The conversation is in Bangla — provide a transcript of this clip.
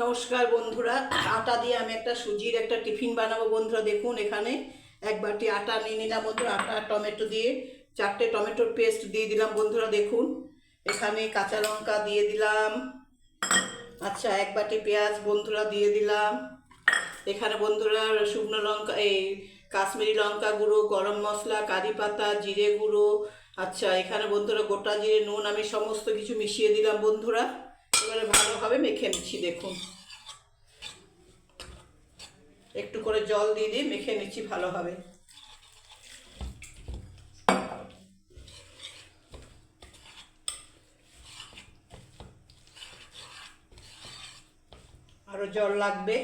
নমস্কার বন্ধুরা, আটা দিয়ে আমি একটা সুজির একটা টিফিন বানাবো। বন্ধুরা দেখুন, এখানে এক বাটি আটা নিয়ে নিলাম। বন্ধুরা আটা টমেটো দিয়ে 4টে টমেটোর পেস্ট দিয়ে দিলাম। বন্ধুরা দেখুন, এখানে কাঁচা লঙ্কা দিয়ে দিলাম। আচ্ছা, এক বাটি পেঁয়াজ বন্ধুরা দিয়ে দিলাম। এখানে বন্ধুরা শুকনো লঙ্কা, এই কাশ্মীরি লঙ্কা গুঁড়ো, গরম মশলা, কারি পাতা, জিরে গুঁড়ো, আচ্ছা এখানে বন্ধুরা গোটা জিরে, নুন আমি সমস্ত কিছু মিশিয়ে দিলাম। বন্ধুরা এবারে ভালোভাবে মেখে নিচ্ছি। দেখুন, একটু করে জল দিয়ে দিয়ে মেখে নিচ্ছি ভালোভাবে। আরও জল লাগবে।